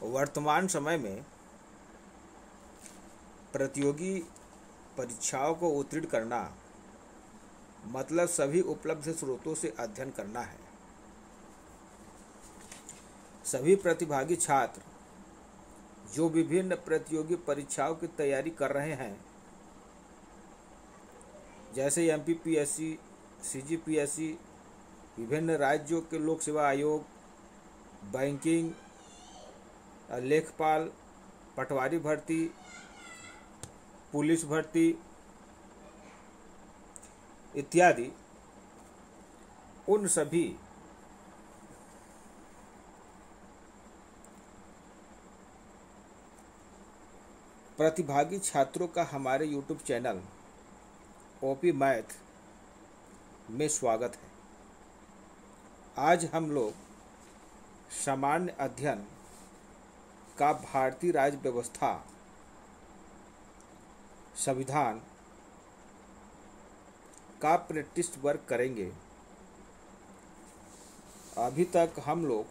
वर्तमान समय में प्रतियोगी परीक्षाओं को उत्तीर्ण करना मतलब सभी उपलब्ध स्रोतों से अध्ययन करना है। सभी प्रतिभागी छात्र जो विभिन्न प्रतियोगी परीक्षाओं की तैयारी कर रहे हैं, जैसे एमपीपीएससी, सीजीपीएससी, विभिन्न राज्यों के लोक सेवा आयोग, बैंकिंग, लेखपाल, पटवारी भर्ती, पुलिस भर्ती इत्यादि, उन सभी प्रतिभागी छात्रों का हमारे YouTube चैनल ओपी मैथ में स्वागत है। आज हम लोग सामान्य अध्ययन का भारतीय राज्य व्यवस्था, संविधान का प्रैक्टिस वर्क करेंगे। अभी तक हम लोग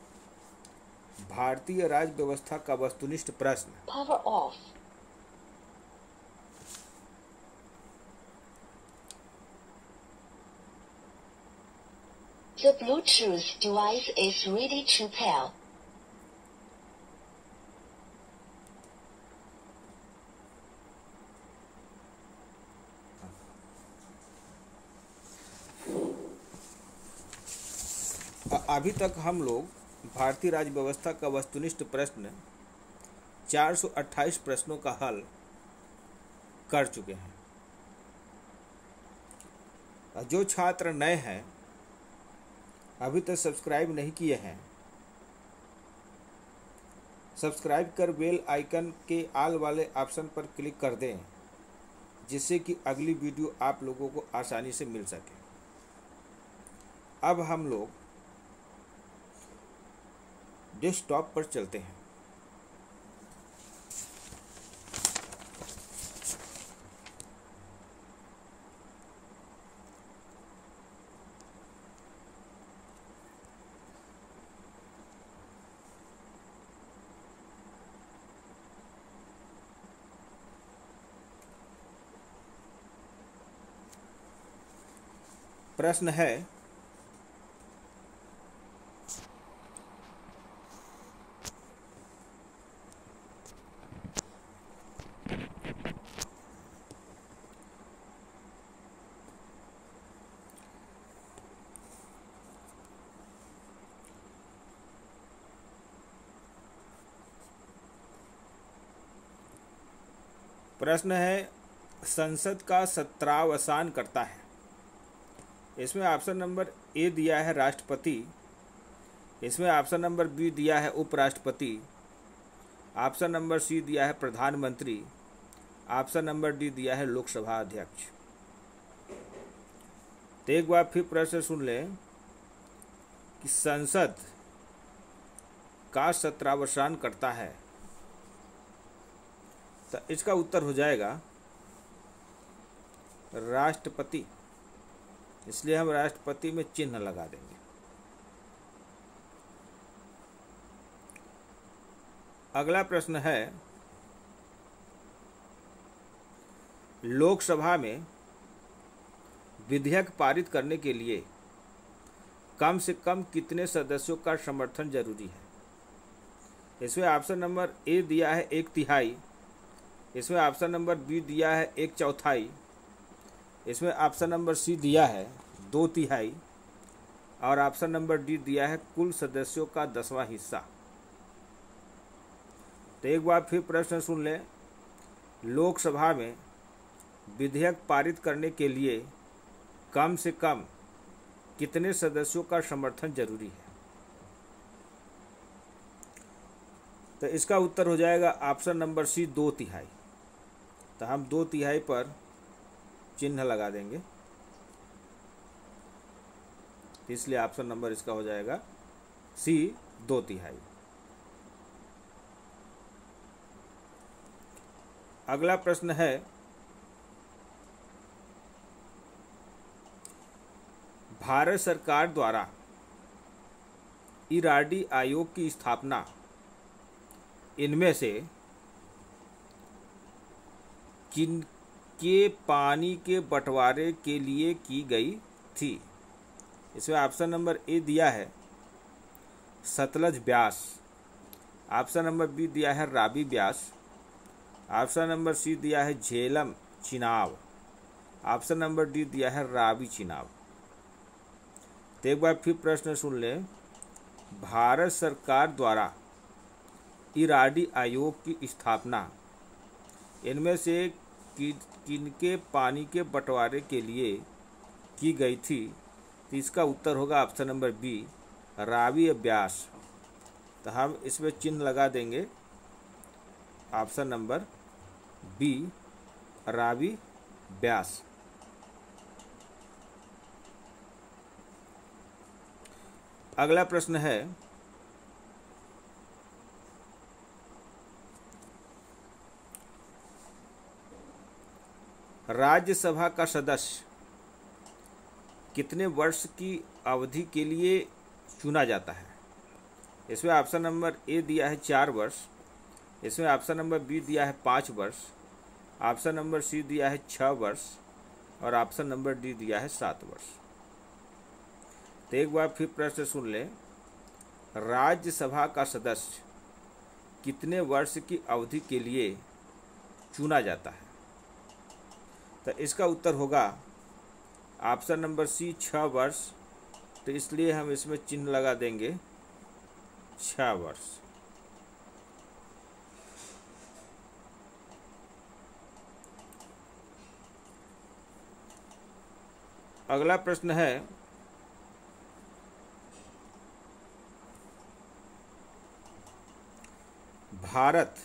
भारतीय राज्य व्यवस्था का वस्तुनिष्ठ प्रश्न, Power off. The Bluetooth device is ready to pair. अभी तक हम लोग भारतीय राज्य व्यवस्था का वस्तुनिष्ठ प्रश्न 428 प्रश्नों का हल कर चुके हैं। जो छात्र नए हैं, अभी तक सब्सक्राइब नहीं किए हैं, सब्सक्राइब कर बेल आइकन के आल वाले ऑप्शन पर क्लिक कर दें, जिससे कि अगली वीडियो आप लोगों को आसानी से मिल सके। अब हम लोग डेस्कटॉप पर चलते हैं। प्रश्न है, संसद का सत्रावसान करता है। इसमें ऑप्शन नंबर ए दिया है राष्ट्रपति, इसमें ऑप्शन नंबर बी दिया है उपराष्ट्रपति, ऑप्शन नंबर सी दिया है प्रधानमंत्री, ऑप्शन नंबर डी दिया है लोकसभा अध्यक्ष। तो एक बार फिर प्रश्न सुन लें कि संसद का सत्रावसान करता है, तो इसका उत्तर हो जाएगा राष्ट्रपति। इसलिए हम राष्ट्रपति में चिन्ह लगा देंगे। अगला प्रश्न है, लोकसभा में विधेयक पारित करने के लिए कम से कम कितने सदस्यों का समर्थन जरूरी है। इसमें ऑप्शन नंबर ए दिया है 1/3, इसमें ऑप्शन नंबर बी दिया है 1/4, इसमें ऑप्शन नंबर सी दिया है 2/3 और ऑप्शन नंबर डी दिया है कुल सदस्यों का 10वां हिस्सा। तो एक बार फिर प्रश्न सुन लें, लोकसभा में विधेयक पारित करने के लिए कम से कम कितने सदस्यों का समर्थन जरूरी है। तो इसका उत्तर हो जाएगा ऑप्शन नंबर सी 2/3। तो हम 2/3 पर चिन्ह लगा देंगे, इसलिए ऑप्शन नंबर इसका हो जाएगा सी 2/3। अगला प्रश्न है, भारत सरकार द्वारा इराडी आयोग की स्थापना इनमें से किनके पानी के बंटवारे के लिए की गई थी? इसमें ऑप्शन नंबर ए दिया है Sutlej Beas, option number B दिया है Ravi Beas, option number C दिया है Jhelum Chenab, option number D दिया है रावी चिनाब। तो एक बार फिर प्रश्न सुन लें। भारत सरकार द्वारा इराडी आयोग की स्थापना इनमें से किनके पानी के बंटवारे के लिए की गई थी? तो इसका उत्तर होगा option number B Ravi Beas. तो हम इसमें चिन्ह लगा देंगे option number B Ravi Beas. अगला प्रश्न है राज्यसभा का सदस्य कितने वर्ष की अवधि के लिए चुना जाता है? इसमें ऑप्शन नंबर ए दिया है 4 वर्ष, इसमें ऑप्शन नंबर बी दिया है 5 वर्ष, ऑप्शन नंबर सी दिया है 6 वर्ष और ऑप्शन नंबर डी दिया है 7 वर्ष। तो एक बार फिर प्रश्न सुन लें। राज्यसभा का सदस्य कितने वर्ष की अवधि के लिए चुना जाता है? तो इसका उत्तर होगा ऑप्शन नंबर सी 6 वर्ष। तो इसलिए हम इसमें चिन्ह लगा देंगे 6 वर्ष। अगला प्रश्न है भारत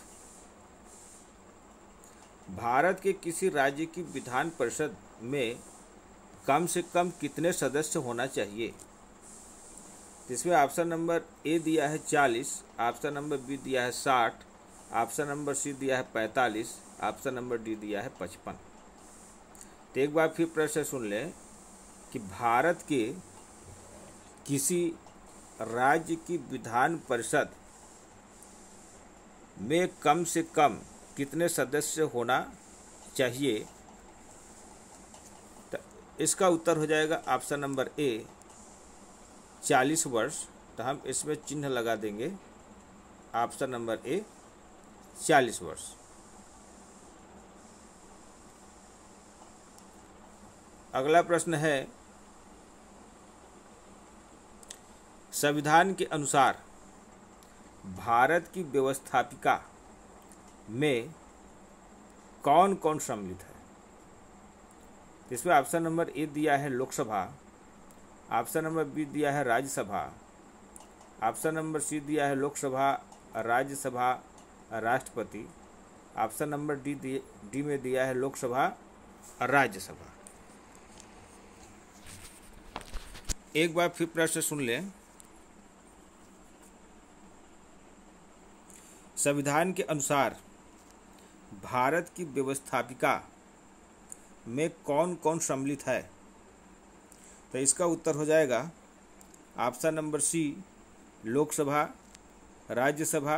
के किसी राज्य की विधान परिषद में कम से कम कितने सदस्य होना चाहिए? इसमें ऑप्शन नंबर ए दिया है 40, ऑप्शन नंबर बी दिया है 60, ऑप्शन नंबर सी दिया है 45, ऑप्शन नंबर डी दिया है 55। तो एक बार फिर प्रश्न सुन लें कि भारत के किसी राज्य की विधान परिषद में कम से कम कितने सदस्य होना चाहिए? तो इसका उत्तर हो जाएगा ऑप्शन नंबर ए 40 वर्ष। तो हम इसमें चिन्ह लगा देंगे ऑप्शन नंबर ए 40 वर्ष। अगला प्रश्न है संविधान के अनुसार भारत की व्यवस्थापिका में कौन कौन सम्मिलित है? इसमें ऑप्शन नंबर ए दिया है लोकसभा, ऑप्शन नंबर बी दिया है राज्यसभा, ऑप्शन नंबर सी दिया है लोकसभा, राज्यसभा, राष्ट्रपति, ऑप्शन नंबर डी में दिया है लोकसभा, राज्यसभा। एक बार फिर प्रश्न सुन लें। संविधान के अनुसार भारत की व्यवस्थापिका में कौन कौन सम्मिलित है? तो इसका उत्तर हो जाएगा option number C Lok Sabha, Rajya Sabha,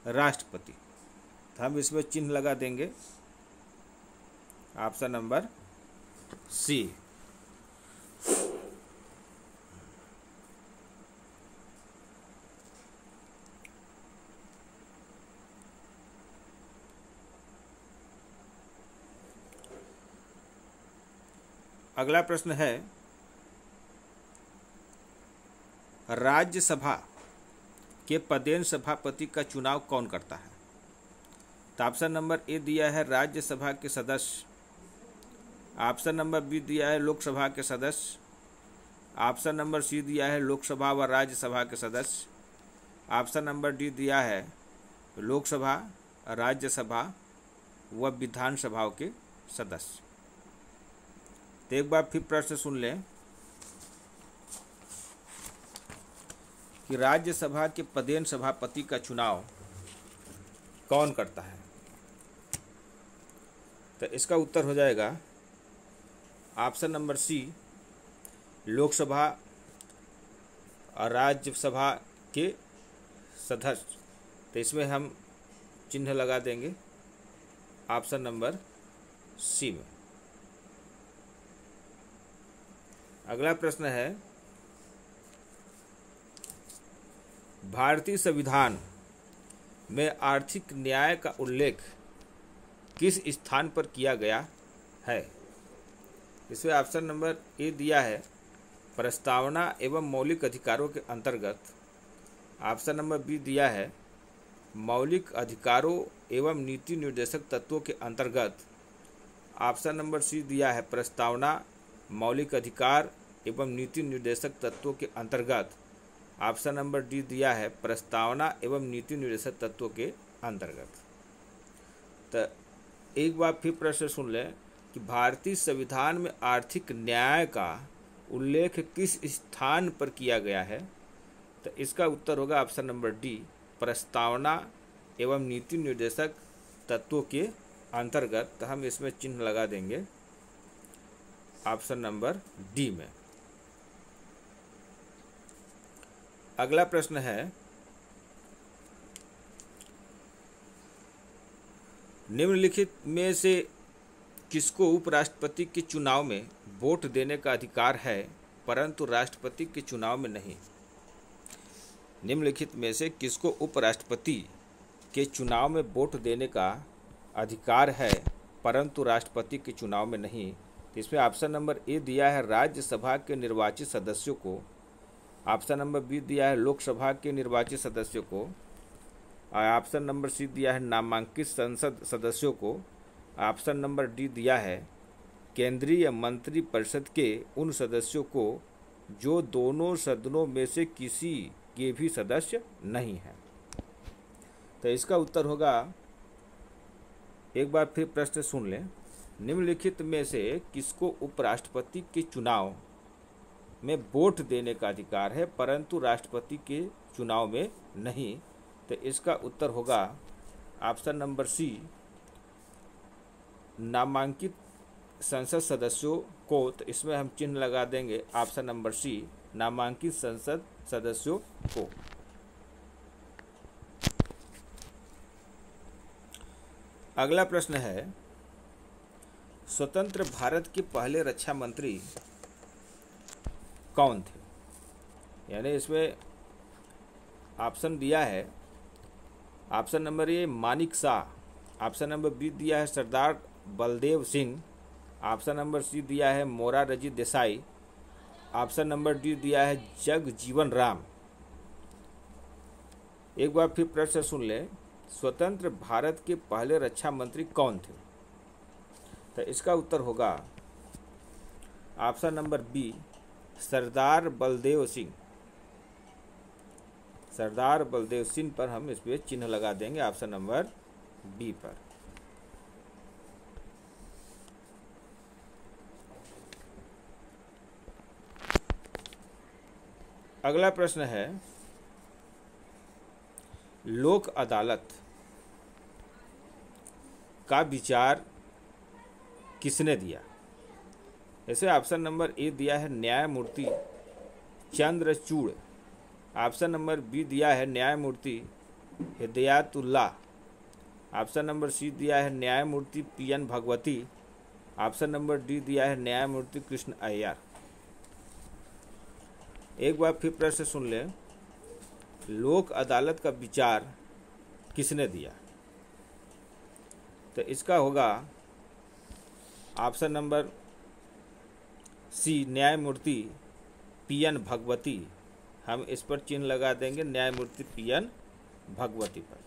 राष्ट्रपति। तो हम इसमें चिन्ह लगा देंगे ऑप्शन नंबर सी। अगला प्रश्न है राज्यसभा के पदेन सभापति का चुनाव कौन करता है? तो ऑप्शन नंबर ए दिया है राज्यसभा के सदस्य, ऑप्शन नंबर बी दिया है लोकसभा के सदस्य, ऑप्शन नंबर सी दिया है लोकसभा व राज्यसभा के सदस्य, ऑप्शन नंबर डी दिया है लोकसभा, राज्यसभा व विधानसभाओं के सदस्य। तो एक बार फिर प्रश्न सुन लें कि राज्यसभा के पदेन सभापति का चुनाव कौन करता है? तो इसका उत्तर हो जाएगा ऑप्शन नंबर सी लोकसभा और राज्यसभा के सदस्य। तो इसमें हम चिन्ह लगा देंगे ऑप्शन नंबर सी में। अगला प्रश्न है, भारतीय संविधान में आर्थिक न्याय का उल्लेख किस स्थान पर किया गया है? इसमें ऑप्शन नंबर ए दिया है प्रस्तावना एवं मौलिक अधिकारों के अंतर्गत, ऑप्शन नंबर बी दिया है मौलिक अधिकारों एवं नीति निर्देशक तत्वों के अंतर्गत, ऑप्शन नंबर सी दिया है प्रस्तावना मौलिक अधिकार एवं नीति निर्देशक तत्वों के अंतर्गत, ऑप्शन नंबर डी दिया है प्रस्तावना एवं नीति निर्देशक तत्वों के अंतर्गत। तो एक बार फिर प्रश्न सुन लें कि भारतीय संविधान में आर्थिक न्याय का उल्लेख किस स्थान पर किया गया है? तो इसका उत्तर होगा ऑप्शन नंबर डी प्रस्तावना एवं नीति निर्देशक तत्वों के अंतर्गत। तो हम इसमें चिन्ह लगा देंगे ऑप्शन नंबर डी में। अगला प्रश्न है, निम्नलिखित में से किसको उपराष्ट्रपति के चुनाव में वोट देने का अधिकार है परंतु राष्ट्रपति के चुनाव में नहीं? निम्नलिखित में से किसको उपराष्ट्रपति के चुनाव में वोट देने का अधिकार है परंतु राष्ट्रपति के चुनाव में नहीं? इसमें ऑप्शन नंबर ए दिया है राज्यसभा के निर्वाचित सदस्यों को, ऑप्शन नंबर बी दिया है लोकसभा के निर्वाचित सदस्यों को, ऑप्शन नंबर सी दिया है नामांकित संसद सदस्यों को, ऑप्शन नंबर डी दिया है केंद्रीय मंत्री परिषद के उन सदस्यों को जो दोनों सदनों में से किसी के भी सदस्य नहीं हैं। तो इसका उत्तर होगा, एक बार फिर प्रश्न सुन लें, निम्नलिखित में से किसको उपराष्ट्रपति के चुनाव में वोट देने का अधिकार है परंतु राष्ट्रपति के चुनाव में नहीं? तो इसका उत्तर होगा ऑप्शन नंबर सी नामांकित संसद सदस्यों को। तो इसमें हम चिन्ह लगा देंगे ऑप्शन नंबर सी नामांकित संसद सदस्यों को। अगला प्रश्न है, स्वतंत्र भारत के पहले रक्षा मंत्री कौन थे? यानी इसमें ऑप्शन दिया है option number A Manik Shah, option number B दिया है Sardar Baldev Singh, option number C दिया है Morarji Desai, option number D दिया है जगजीवन राम। एक बार फिर प्रश्न सुन लें, स्वतंत्र भारत के पहले रक्षा मंत्री कौन थे? तो इसका उत्तर होगा ऑप्शन नंबर बी सरदार बलदेव सिंह। सरदार बलदेव सिंह पर हम इस पे चिन्ह लगा देंगे ऑप्शन नंबर बी पर। अगला प्रश्न है, लोक अदालत का विचार किसने दिया? ऐसे ऑप्शन नंबर ए दिया है न्यायमूर्ति चंद्रचूड़, ऑप्शन नंबर बी दिया है न्यायमूर्ति हिदायतुल्लाह, ऑप्शन नंबर सी दिया है न्यायमूर्ति PN. Bhagwati, option number D दिया है न्यायमूर्ति कृष्ण अय्यर। एक बार फिर प्रश्न सुन लें, लोक अदालत का विचार किसने दिया? तो इसका होगा ऑप्शन नंबर सी न्यायमूर्ति पी.एन. भगवती। हम इस पर चिन्ह लगा देंगे न्यायमूर्ति पी.एन. भगवती पर।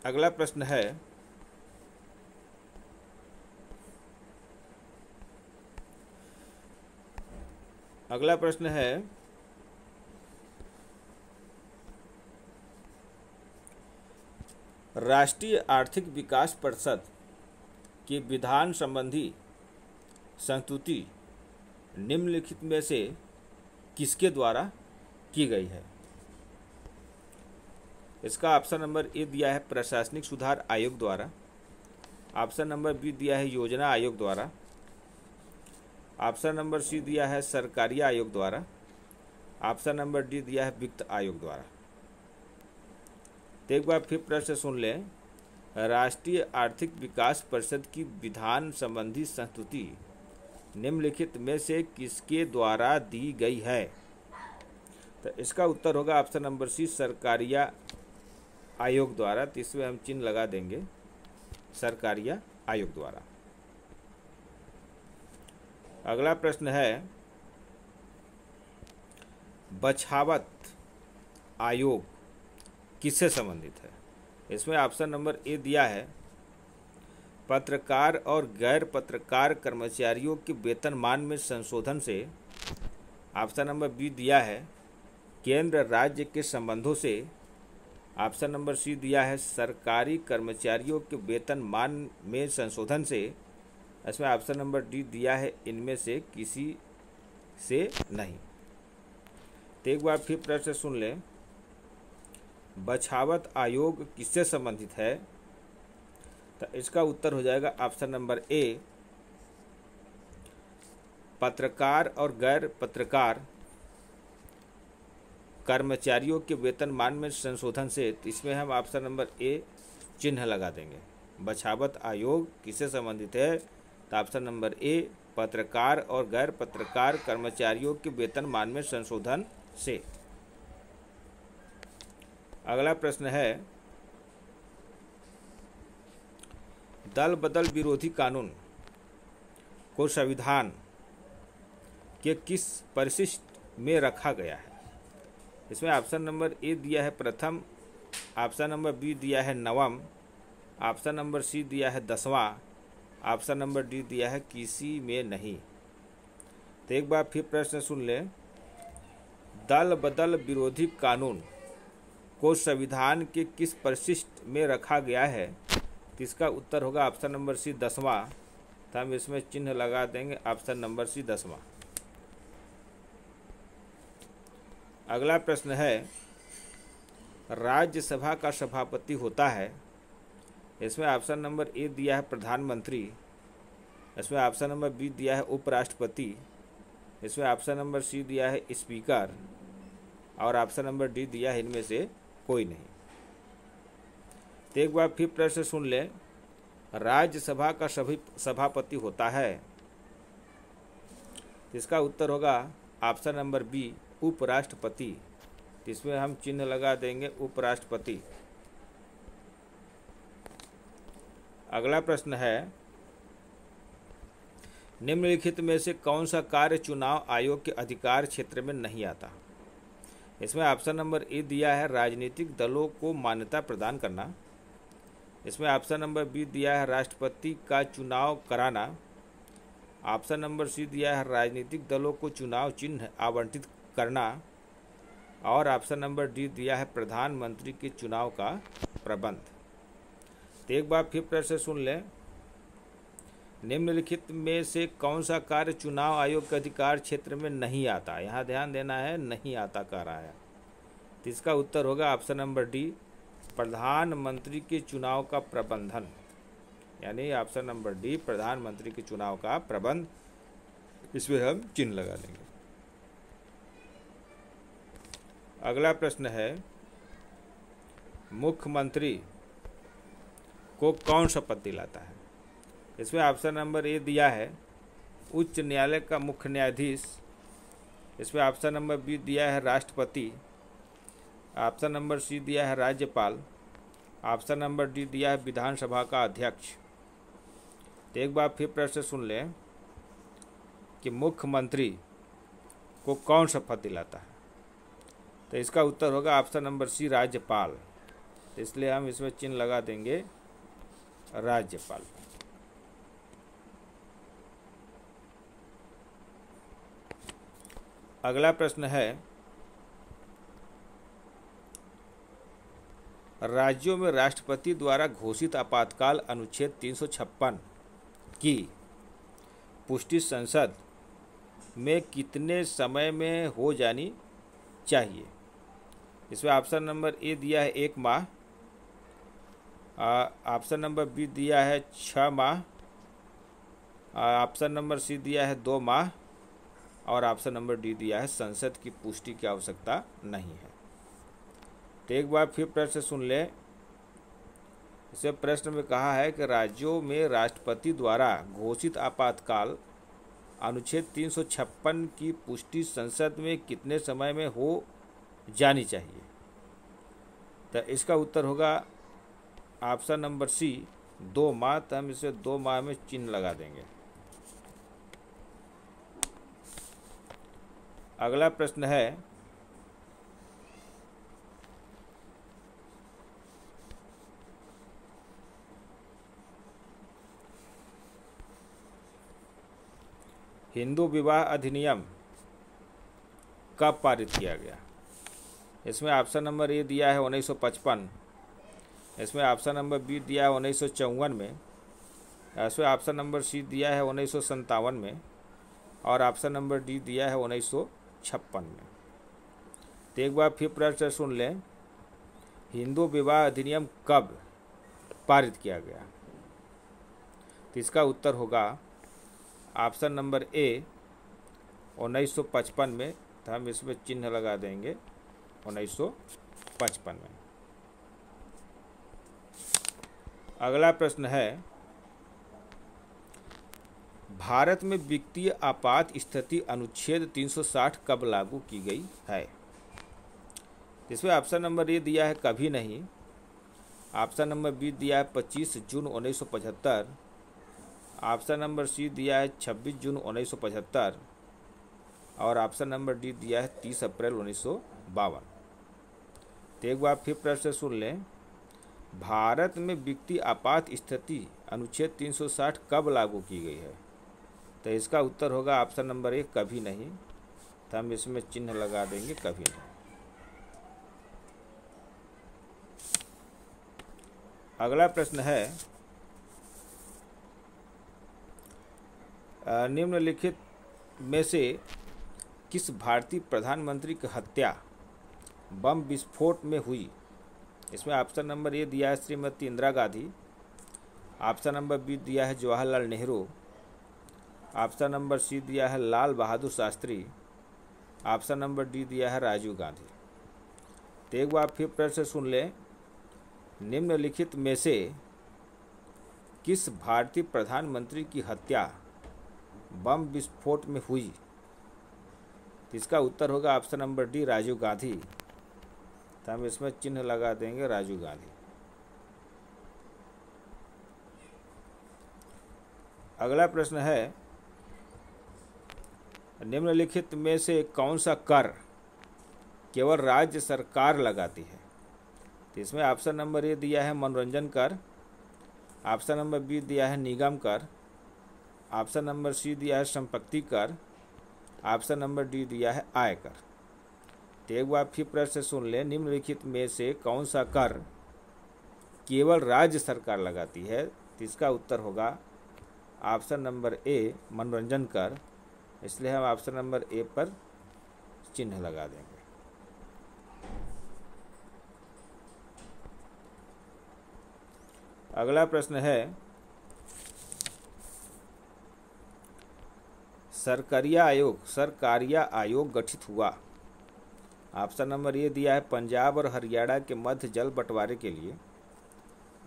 अगला प्रश्न है, अगला प्रश्न है, राष्ट्रीय आर्थिक विकास परिषद की विधान संबंधी संस्तुति निम्नलिखित में से किसके द्वारा की गई है? इसका ऑप्शन नंबर ए दिया है प्रशासनिक सुधार आयोग द्वारा, ऑप्शन नंबर बी दिया है योजना आयोग द्वारा, ऑप्शन नंबर सी दिया है सरकारी आयोग द्वारा। ऑप्शन नंबर डी दिया है वित्त आयोग द्वारा। तो एक बार फिर प्रश्न सुन लें। राष्ट्रीय आर्थिक विकास परिषद की विधान संबंधी संस्तुति निम्नलिखित में से किसके द्वारा दी गई है? तो इसका उत्तर होगा ऑप्शन नंबर सी सरकारिया आयोग द्वारा। तो इसमें हम चिन्ह लगा देंगे सरकारिया आयोग द्वारा। अगला प्रश्न है बछावत आयोग किससे संबंधित है? इसमें ऑप्शन नंबर ए दिया है पत्रकार और गैर पत्रकार कर्मचारियों के वेतनमान में संशोधन से। ऑप्शन नंबर बी दिया है केंद्र राज्य के संबंधों से। ऑप्शन नंबर सी दिया है सरकारी कर्मचारियों के वेतनमान में संशोधन से। इसमें ऑप्शन नंबर डी दिया है इनमें से किसी से नहीं। तो एक बार फिर प्रश्न सुन लें। बछावत आयोग किससे संबंधित है? तो इसका उत्तर हो जाएगा ऑप्शन नंबर ए पत्रकार और गैर पत्रकार कर्मचारियों के वेतनमान में संशोधन से। तो इसमें हम ऑप्शन नंबर ए चिन्ह लगा देंगे। बछावत आयोग किससे संबंधित है? तो ऑप्शन नंबर ए पत्रकार और गैर पत्रकार कर्मचारियों के वेतनमान में संशोधन से। अगला प्रश्न है दल बदल विरोधी कानून को संविधान के किस परिशिष्ट में रखा गया है? इसमें ऑप्शन नंबर ए दिया है प्रथम। ऑप्शन नंबर बी दिया है नवम। ऑप्शन नंबर सी दिया है 10वां। ऑप्शन नंबर डी दिया है किसी में नहीं। तो एक बार फिर प्रश्न सुन लें। दल बदल विरोधी कानून को संविधान के किस परिशिष्ट में रखा गया है? तो इसका उत्तर होगा ऑप्शन नंबर सी 10वां। तो हम इसमें चिन्ह लगा देंगे ऑप्शन नंबर सी 10वां। अगला प्रश्न है राज्यसभा का सभापति होता है। इसमें ऑप्शन नंबर ए दिया है प्रधानमंत्री। इसमें ऑप्शन नंबर बी दिया है उपराष्ट्रपति। इसमें ऑप्शन नंबर सी दिया है स्पीकर और ऑप्शन नंबर डी दिया है इनमें से कोई नहीं। तो एक बार फिर प्रश्न सुन लें। राज्यसभा का सभापति होता है। इसका उत्तर होगा ऑप्शन नंबर बी उपराष्ट्रपति। इसमें हम चिन्ह लगा देंगे उपराष्ट्रपति। अगला प्रश्न है निम्नलिखित में से कौन सा कार्य चुनाव आयोग के अधिकार क्षेत्र में नहीं आता? इसमें ऑप्शन नंबर ए दिया है राजनीतिक दलों को मान्यता प्रदान करना। इसमें ऑप्शन नंबर बी दिया है राष्ट्रपति का चुनाव कराना। ऑप्शन नंबर सी दिया है राजनीतिक दलों को चुनाव चिन्ह आवंटित करना और ऑप्शन नंबर डी दिया है प्रधानमंत्री के चुनाव का प्रबंध। तो एक बार फिर प्रश्न सुन लें। निम्नलिखित में से कौन सा कार्य चुनाव आयोग के अधिकार क्षेत्र में नहीं आता? यहाँ ध्यान देना है, नहीं आता कह रहा है। तो इसका उत्तर होगा ऑप्शन नंबर डी प्रधानमंत्री के चुनाव का प्रबंधन, यानी ऑप्शन नंबर डी प्रधानमंत्री के चुनाव का प्रबंध। इसमें हम चिन्ह लगा देंगे। अगला प्रश्न है मुख्यमंत्री को कौन शपथ दिलाता है? इसमें ऑप्शन नंबर ए दिया है उच्च न्यायालय का मुख्य न्यायाधीश। इसमें ऑप्शन नंबर बी दिया है राष्ट्रपति। ऑप्शन नंबर सी दिया है राज्यपाल। ऑप्शन नंबर डी दिया है विधानसभा का अध्यक्ष। तो एक बार फिर प्रश्न सुन लें कि मुख्यमंत्री को कौन शपथ दिलाता है? तो इसका उत्तर होगा ऑप्शन नंबर सी राज्यपाल। तो इसलिए हम इसमें चिन्ह लगा देंगे राज्यपाल। अगला प्रश्न है राज्यों में राष्ट्रपति द्वारा घोषित आपातकाल अनुच्छेद 356 की पुष्टि संसद में कितने समय में हो जानी चाहिए? इसमें ऑप्शन नंबर ए दिया है 1 माह। ऑप्शन नंबर बी दिया है 6 माह। ऑप्शन नंबर सी दिया है 2 माह और ऑप्शन नंबर डी दिया है संसद की पुष्टि की आवश्यकता नहीं है। तो एक बार फिर प्रश्न सुन ले। इसे प्रश्न में कहा है कि राज्यों में राष्ट्रपति द्वारा घोषित आपातकाल अनुच्छेद 356 की पुष्टि संसद में कितने समय में हो जानी चाहिए। तो इसका उत्तर होगा ऑप्शन नंबर सी 2 माह। तो हम इसे 2 माह में चिन्ह लगा देंगे। अगला प्रश्न है हिंदू विवाह अधिनियम कब पारित किया गया। इसमें ऑप्शन नंबर ए दिया है 1955, इसमें ऑप्शन नंबर बी दिया है 1954 में, इसमें ऑप्शन नंबर सी दिया है 1957 में और ऑप्शन नंबर डी दिया है 1956 में। तो एक बार फिर प्रश्न सुन लें, हिंदू विवाह अधिनियम कब पारित किया गया। तो इसका उत्तर होगा ऑप्शन नंबर ए 1955 में। तो हम इसमें चिन्ह लगा देंगे 1955 में। अगला प्रश्न है, भारत में वित्तीय आपात स्थिति अनुच्छेद 360 कब लागू की गई है। इसमें ऑप्शन नंबर ए दिया है कभी नहीं, ऑप्शन नंबर बी दिया है 25 जून 1975, ऑप्शन नंबर सी दिया है 26 जून 1975 और ऑप्शन नंबर डी दिया है 30 अप्रैल 1952। तो एक बार फिर प्रश्न सुन लें, भारत में वित्तीय आपात स्थिति अनुच्छेद 360 कब लागू की गई है। तो इसका उत्तर होगा ऑप्शन नंबर ए कभी नहीं। तो हम इसमें चिन्ह लगा देंगे कभी नहीं। अगला प्रश्न है, निम्नलिखित में से किस भारतीय प्रधानमंत्री की हत्या बम विस्फोट में हुई। इसमें ऑप्शन नंबर ए दिया है Shrimati Indira Gandhi, option number B दिया है Jawaharlal Nehru, option number C दिया है Lal Bahadur Shastri, option number D दिया है राजीव गांधी। तो एक बार फिर प्रश्न सुन लें, निम्नलिखित में से किस भारतीय प्रधानमंत्री की हत्या बम विस्फोट में हुई। इसका उत्तर होगा option number D Rajiv Gandhi. तो हम इसमें चिन्ह लगा देंगे राजीव गांधी। अगला प्रश्न है, निम्नलिखित में से कौन सा कर केवल राज्य सरकार लगाती है। तो इसमें ऑप्शन नंबर ए दिया है मनोरंजन कर, ऑप्शन नंबर बी दिया है निगम कर, ऑप्शन नंबर सी दिया है संपत्ति कर, ऑप्शन नंबर डी दिया है आयकर। तो एक बार फिर प्रश्न सुन लें, निम्नलिखित में से कौन सा कर केवल राज्य सरकार लगाती है। तो इसका उत्तर होगा ऑप्शन नंबर ए मनोरंजन कर। इसलिए हम ऑप्शन नंबर ए पर चिन्ह लगा देंगे। अगला प्रश्न है, सरकारिया आयोग गठित हुआ। ऑप्शन नंबर ए दिया है पंजाब और हरियाणा के मध्य जल बंटवारे के लिए,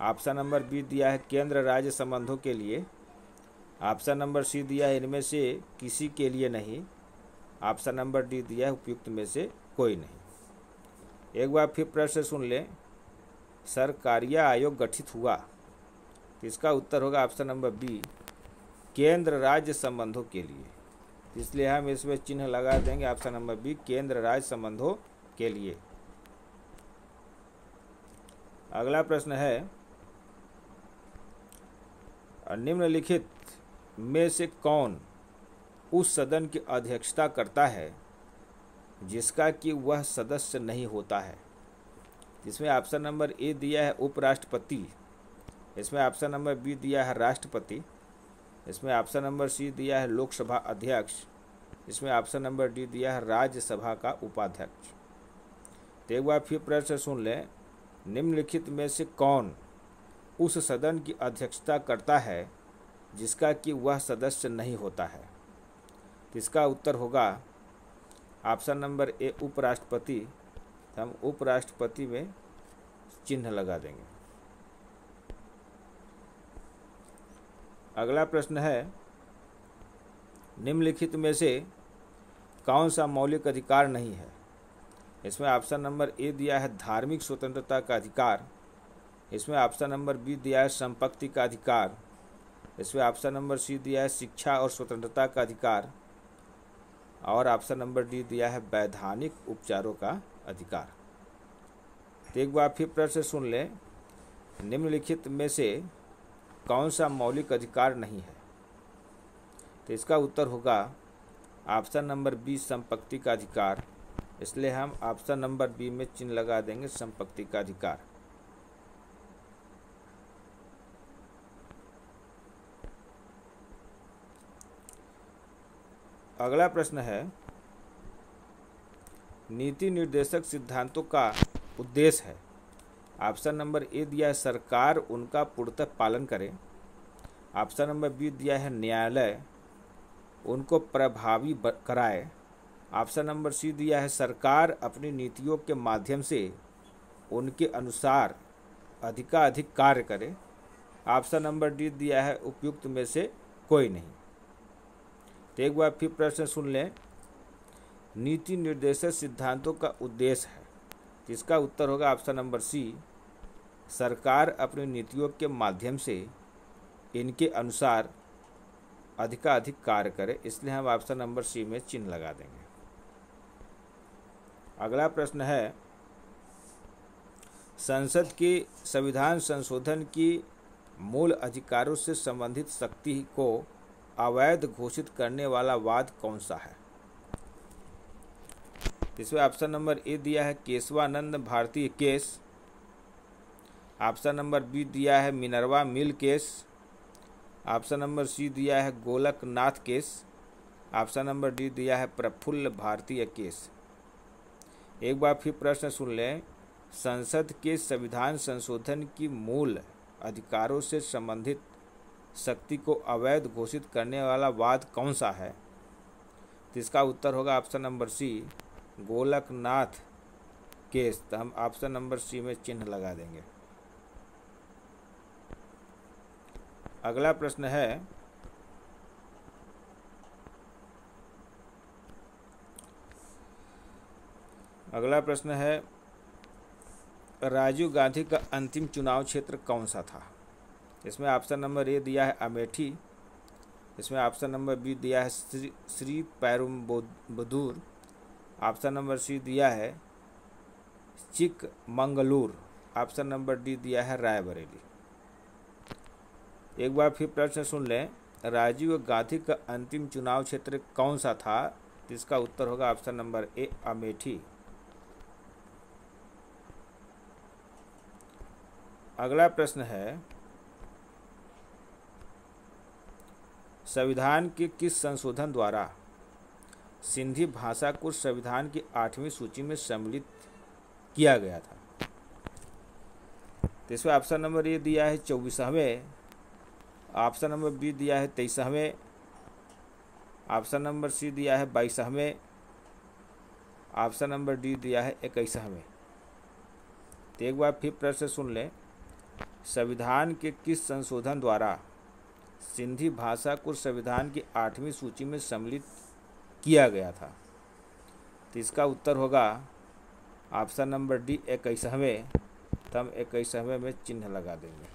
ऑप्शन नंबर बी दिया है केंद्र राज्य संबंधों के लिए, ऑप्शन नंबर सी दिया है इनमें से किसी के लिए नहीं, ऑप्शन नंबर डी दिया है उपयुक्त में से कोई नहीं। एक बार फिर प्रश्न सुन लें, सरकारिया आयोग गठित हुआ। तो इसका उत्तर होगा ऑप्शन नंबर बी केंद्र राज्य संबंधों के लिए। इसलिए हम इसमें चिन्ह लगा देंगे ऑप्शन नंबर बी केंद्र राज्य संबंधों के लिए। अगला प्रश्न है, निम्नलिखित में से कौन उस सदन की अध्यक्षता करता है जिसका कि वह सदस्य नहीं होता है। इसमें ऑप्शन नंबर ए दिया है उपराष्ट्रपति, इसमें ऑप्शन नंबर बी दिया है राष्ट्रपति, इसमें ऑप्शन नंबर सी दिया है लोकसभा अध्यक्ष, इसमें ऑप्शन नंबर डी दिया है राज्यसभा का उपाध्यक्ष। तो एक बार फिर प्रश्न सुन लें, निम्नलिखित में से कौन उस सदन की अध्यक्षता करता है जिसका कि वह सदस्य नहीं होता है। तो इसका उत्तर होगा ऑप्शन नंबर ए उपराष्ट्रपति। तो हम उपराष्ट्रपति में चिन्ह लगा देंगे। अगला प्रश्न है, निम्नलिखित में से कौन सा मौलिक अधिकार नहीं है? इसमें ऑप्शन नंबर ए दिया है धार्मिक स्वतंत्रता का अधिकार। इसमें ऑप्शन नंबर बी दिया है संपत्ति का अधिकार। इसमें ऑप्शन नंबर सी दिया है शिक्षा और स्वतंत्रता का अधिकार। और ऑप्शन नंबर डी दिया है वैधानिक उपचारों का अधिकार। तो एक बार फिर प्रश्न सुन लें, निम्नलिखित में से कौन सा मौलिक अधिकार नहीं है? तो इसका उत्तर होगा ऑप्शन नंबर बी संपत्ति का अधिकार। इसलिए हम ऑप्शन नंबर बी में चिन्ह लगा देंगे, संपत्ति का अधिकार। अगला प्रश्न है, नीति निर्देशक सिद्धांतों का उद्देश्य है। ऑप्शन नंबर ए दिया है सरकार उनका पूर्णतः पालन करे। ऑप्शन नंबर बी दिया है न्यायालय उनको प्रभावी कराए। ऑप्शन नंबर सी दिया है सरकार अपनी नीतियों के माध्यम से उनके अनुसार अधिकाधिक कार्य करे। ऑप्शन नंबर डी दिया है उपयुक्त में से कोई नहीं। तो एक बार फिर प्रश्न सुन लें, नीति निर्देशक सिद्धांतों का उद्देश्य है। इसका उत्तर होगा ऑप्शन नंबर सी, सरकार अपनी नीतियों के माध्यम से इनके अनुसार अधिकाधिक कार्य करे। इसलिए हम ऑप्शन नंबर सी में चिन्ह लगा देंगे। अगला प्रश्न है, संसद के संविधान संशोधन की मूल अधिकारों से संबंधित शक्ति को अवैध घोषित करने वाला वाद कौन सा है? इसमें ऑप्शन नंबर ए दिया है केशवानंद भारतीय केस। ऑप्शन नंबर बी दिया है Minerva mill case. Option number C दिया है Golaknath case. Option number D दिया है प्रफुल्ल भारतीय केस। एक बार फिर प्रश्न सुन लें, संसद के संविधान संशोधन की मूल अधिकारों से संबंधित शक्ति को अवैध घोषित करने वाला वाद कौन सा है? तो इसका उत्तर होगा option number C, Golaknath case. तो हम ऑप्शन नंबर सी में चिन्ह लगा देंगे। अगला प्रश्न है, राजीव गांधी का अंतिम चुनाव क्षेत्र कौन सा था? इसमें ऑप्शन नंबर ए दिया है अमेठी। इसमें ऑप्शन नंबर बी दिया है श्री पेरुम्बदूर। ऑप्शन नंबर सी दिया है चिकमंगलूर। ऑप्शन नंबर डी दिया है रायबरेली। एक बार फिर प्रश्न सुन लें, राजीव गांधी का अंतिम चुनाव क्षेत्र कौन सा था? इसका उत्तर होगा ऑप्शन नंबर ए अमेठी। अगला प्रश्न है, संविधान के किस संशोधन द्वारा सिंधी भाषा को संविधान की 8वीं सूची में सम्मिलित किया गया था? तो इसमें ऑप्शन नंबर ए दिया है 24वें। ऑप्शन नंबर बी दिया है 23वें। ऑप्शन नंबर सी दिया है 22वें। ऑप्शन नंबर डी दिया है 21वें। तो एक बार फिर प्रश्न सुन लें, संविधान के किस संशोधन द्वारा सिंधी भाषा को संविधान की 8वीं सूची में सम्मिलित किया गया था? तो इसका उत्तर होगा ऑप्शन नंबर डी 21वें। तो हम 21वें में चिन्ह लगा देंगे।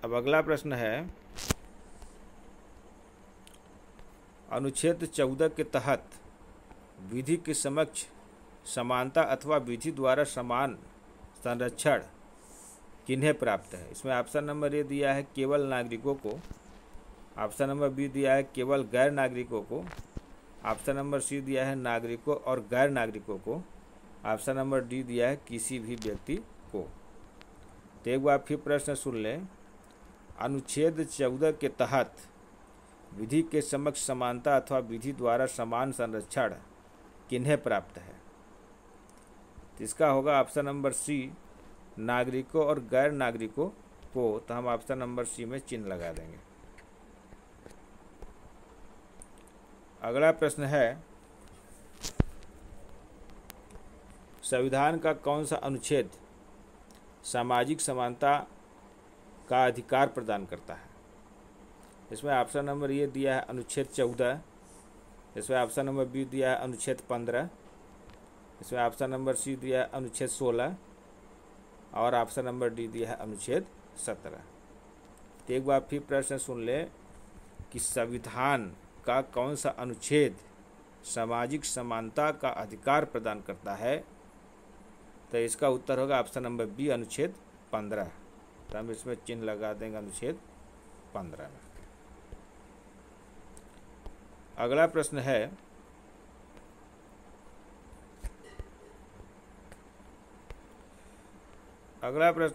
अब अगला प्रश्न है, अनुच्छेद 14 के तहत विधि के समक्ष समानता अथवा विधि द्वारा समान संरक्षण किन्हें प्राप्त है? इसमें ऑप्शन नंबर ए दिया है केवल नागरिकों को। ऑप्शन नंबर बी दिया है केवल गैर नागरिकों को। ऑप्शन नंबर सी दिया है नागरिकों और गैर नागरिकों को। ऑप्शन नंबर डी दिया है किसी भी व्यक्ति को। तो एक बार फिर प्रश्न सुन लें, अनुच्छेद 14 के तहत विधि के समक्ष समानता अथवा विधि द्वारा समान संरक्षण किन्हें प्राप्त है? इसका होगा ऑप्शन नंबर सी, नागरिकों और गैर नागरिकों को। तो हम ऑप्शन नंबर सी में चिन्ह लगा देंगे। अगला प्रश्न है, संविधान का कौन सा अनुच्छेद सामाजिक समानता का अधिकार प्रदान करता है? इसमें ऑप्शन नंबर ए दिया है अनुच्छेद 14, इसमें ऑप्शन नंबर बी दिया है अनुच्छेद 15, इसमें ऑप्शन नंबर सी दिया है अनुच्छेद 16 और ऑप्शन नंबर डी दिया है अनुच्छेद 17। तो एक बार फिर प्रश्न सुन ले कि संविधान का कौन सा अनुच्छेद सामाजिक समानता का अधिकार प्रदान करता है? तो इसका उत्तर होगा ऑप्शन नंबर बी, अनुच्छेद 15। तो हम इसमें चिन्ह लगा देंगे अनुच्छेद 15 में। अगला प्रश्न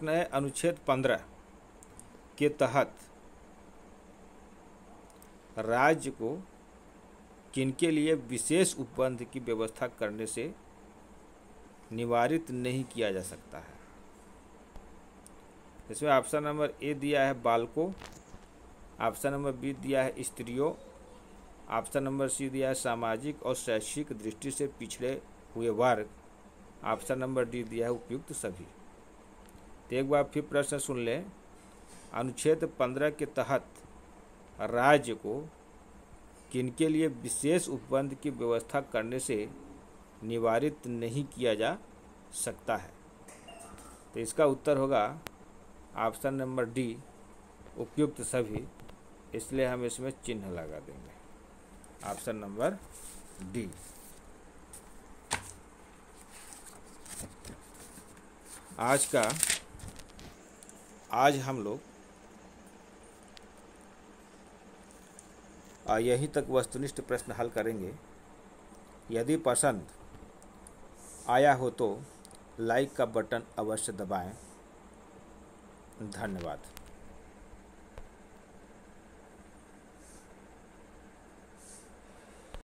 है, अनुच्छेद 15 के तहत राज्य को किनके लिए विशेष उपबंध की व्यवस्था करने से निवारित नहीं किया जा सकता है? इसमें ऑप्शन नंबर ए दिया है बालकों, ऑप्शन नंबर बी दिया है स्त्रियों, ऑप्शन नंबर सी दिया है सामाजिक और शैक्षिक दृष्टि से पिछड़े हुए वर्ग, ऑप्शन नंबर डी दिया है उपयुक्त सभी। तो एक बार फिर प्रश्न सुन लें, अनुच्छेद 15 के तहत राज्य को किनके लिए विशेष उपबंध की व्यवस्था करने से निवारित नहीं किया जा सकता है? तो इसका उत्तर होगा ऑप्शन नंबर डी, उपयुक्त सभी। इसलिए हम इसमें चिन्ह लगा देंगे, ऑप्शन नंबर डी। आज हम लोग यहीं तक वस्तुनिष्ठ प्रश्न हल करेंगे। यदि पसंद आया हो तो लाइक का बटन अवश्य दबाएं। धन्यवाद।